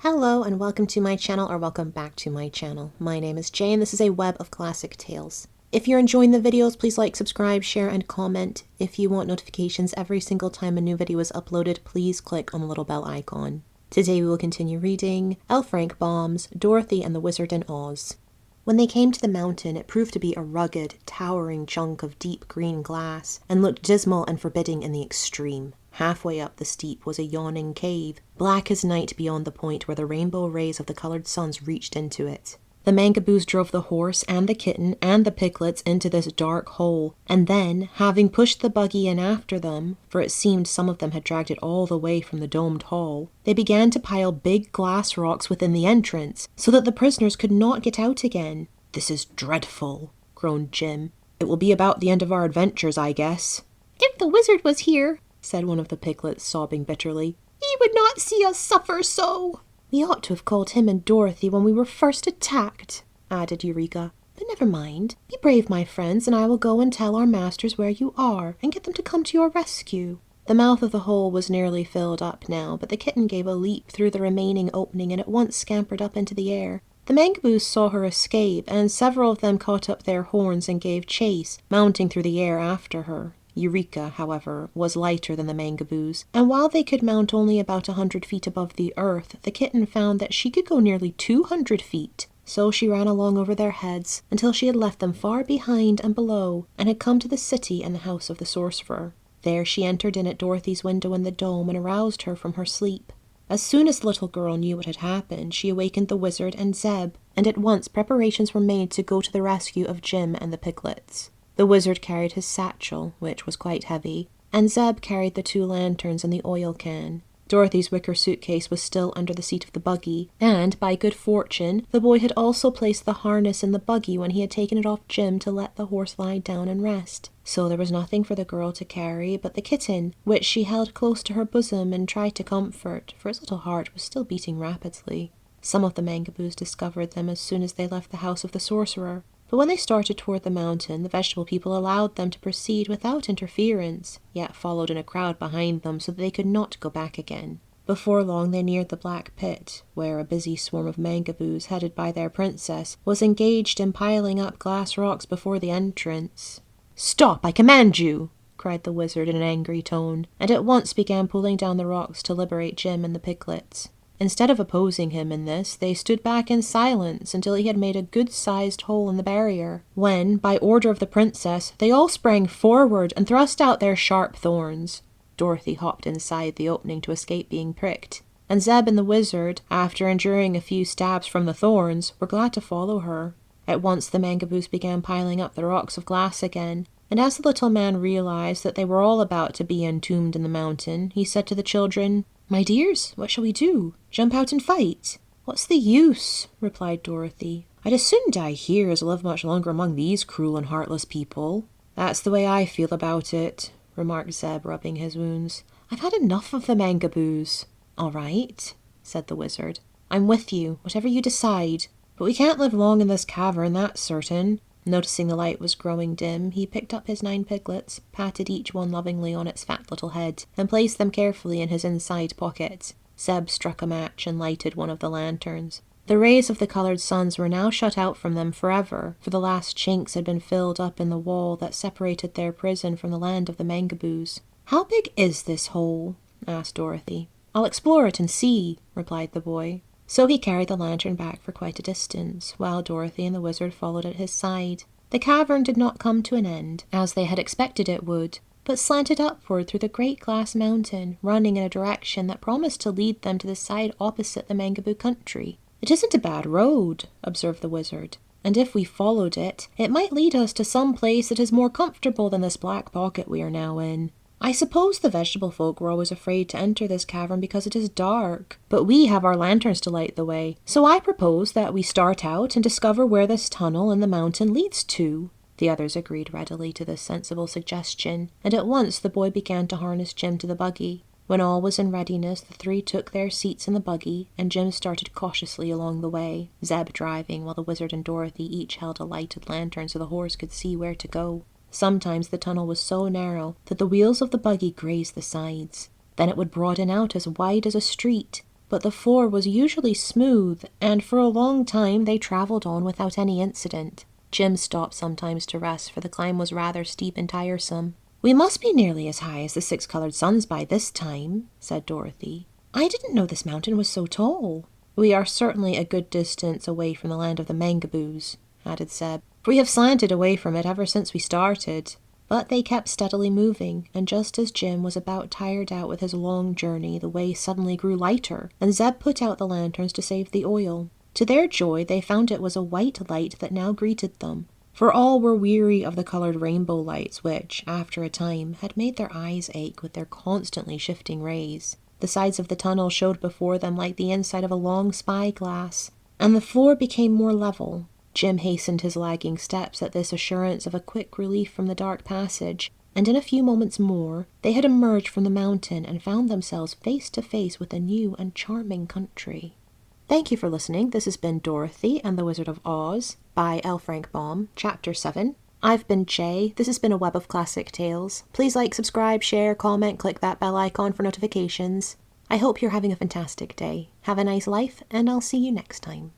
Hello and welcome to my channel, or welcome back to my channel. My name is Jay and this is a web of classic tales. If you're enjoying the videos, please like, subscribe, share, and comment. If you want notifications every single time a new video is uploaded, please click on the little bell icon. Today we will continue reading L. Frank Baum's Dorothy and the Wizard in Oz. When they came to the mountain, it proved to be a rugged, towering chunk of deep green glass, and looked dismal and forbidding in the extreme. Halfway up the steep was a yawning cave, black as night beyond the point where the rainbow rays of the colored suns reached into it. The Mangaboos drove the horse and the kitten and the piglets into this dark hole, and then, having pushed the buggy in after them, for it seemed some of them had dragged it all the way from the domed hall, they began to pile big glass rocks within the entrance, so that the prisoners could not get out again. "This is dreadful," groaned Jim. "It will be about the end of our adventures, I guess." "If the wizard was here," said one of the piglets, sobbing bitterly, "he would not see us suffer so." "We ought to have called him and Dorothy when we were first attacked," added Eureka. "But never mind. Be brave, my friends, and I will go and tell our masters where you are, and get them to come to your rescue." The mouth of the hole was nearly filled up now, but the kitten gave a leap through the remaining opening and at once scampered up into the air. The Mangaboos saw her escape, and several of them caught up their horns and gave chase, mounting through the air after her. Eureka, however, was lighter than the Mangaboos, and while they could mount only about 100 feet above the earth, the kitten found that she could go nearly 200 feet. So she ran along over their heads until she had left them far behind and below, and had come to the city and the house of the sorcerer. There she entered in at Dorothy's window in the dome and aroused her from her sleep. As soon as the little girl knew what had happened, she awakened the wizard and Zeb, and at once preparations were made to go to the rescue of Jim and the piglets. The wizard carried his satchel, which was quite heavy, and Zeb carried the 2 lanterns and the oil can. Dorothy's wicker suitcase was still under the seat of the buggy, and, by good fortune, the boy had also placed the harness in the buggy when he had taken it off Jim to let the horse lie down and rest. So there was nothing for the girl to carry but the kitten, which she held close to her bosom and tried to comfort, for its little heart was still beating rapidly. Some of the Mangaboos discovered them as soon as they left the house of the sorcerer. But when they started toward the mountain, the vegetable people allowed them to proceed without interference, yet followed in a crowd behind them so that they could not go back again. Before long they neared the Black Pit, where a busy swarm of Mangaboos, headed by their princess, was engaged in piling up glass rocks before the entrance. "Stop, I command you!" cried the wizard in an angry tone, and at once began pulling down the rocks to liberate Jim and the piglets. Instead of opposing him in this, they stood back in silence until he had made a good-sized hole in the barrier, when, by order of the princess, they all sprang forward and thrust out their sharp thorns. Dorothy hopped inside the opening to escape being pricked, and Zeb and the wizard, after enduring a few stabs from the thorns, were glad to follow her. At once the Mangaboos began piling up the rocks of glass again, and as the little man realized that they were all about to be entombed in the mountain, he said to the children, "My dears, what shall we do? Jump out and fight?" "What's the use?" replied Dorothy. "I'd as soon die here as live much longer among these cruel and heartless people." "That's the way I feel about it," remarked Zeb, rubbing his wounds. "I've had enough of the Mangaboos." "All right," said the wizard. "I'm with you, whatever you decide. But we can't live long in this cavern, that's certain." Noticing the light was growing dim, he picked up his 9 piglets, patted each one lovingly on its fat little head, and placed them carefully in his inside pocket. Zeb struck a match and lighted one of the lanterns. The rays of the colored suns were now shut out from them forever, for the last chinks had been filled up in the wall that separated their prison from the land of the Mangaboos. "How big is this hole?" asked Dorothy. "I'll explore it and see," replied the boy. So he carried the lantern back for quite a distance, while Dorothy and the wizard followed at his side. The cavern did not come to an end, as they had expected it would, but slanted upward through the great glass mountain, running in a direction that promised to lead them to the side opposite the Mangaboo country. "It isn't a bad road," observed the wizard, "and if we followed it, it might lead us to some place that is more comfortable than this black pocket we are now in. I suppose the vegetable folk were always afraid to enter this cavern because it is dark, but we have our lanterns to light the way, so I propose that we start out and discover where this tunnel in the mountain leads to." The others agreed readily to this sensible suggestion, and at once the boy began to harness Jim to the buggy. When all was in readiness, the 3 took their seats in the buggy, and Jim started cautiously along the way, Zeb driving, while the wizard and Dorothy each held a lighted lantern so the horse could see where to go. Sometimes the tunnel was so narrow that the wheels of the buggy grazed the sides. Then it would broaden out as wide as a street, but the floor was usually smooth, and for a long time they travelled on without any incident. Jim stopped sometimes to rest, for the climb was rather steep and tiresome. "We must be nearly as high as the six-coloured suns by this time," said Dorothy. "I didn't know this mountain was so tall." "We are certainly a good distance away from the land of the Mangaboos," added Zeb. "We have slanted away from it ever since we started." But they kept steadily moving, and just as Jim was about tired out with his long journey, the way suddenly grew lighter, and Zeb put out the lanterns to save the oil. To their joy, they found it was a white light that now greeted them, for all were weary of the coloured rainbow lights which, after a time, had made their eyes ache with their constantly shifting rays. The sides of the tunnel showed before them like the inside of a long spyglass, and the floor became more level. Jim hastened his lagging steps at this assurance of a quick relief from the dark passage, and in a few moments more they had emerged from the mountain and found themselves face to face with a new and charming country. Thank you for listening. This has been Dorothy and the Wizard of Oz by L. Frank Baum, Chapter 7. I've been Jay. This has been a Web of Classic Tales. Please like, subscribe, share, comment, click that bell icon for notifications. I hope you're having a fantastic day. Have a nice life, and I'll see you next time.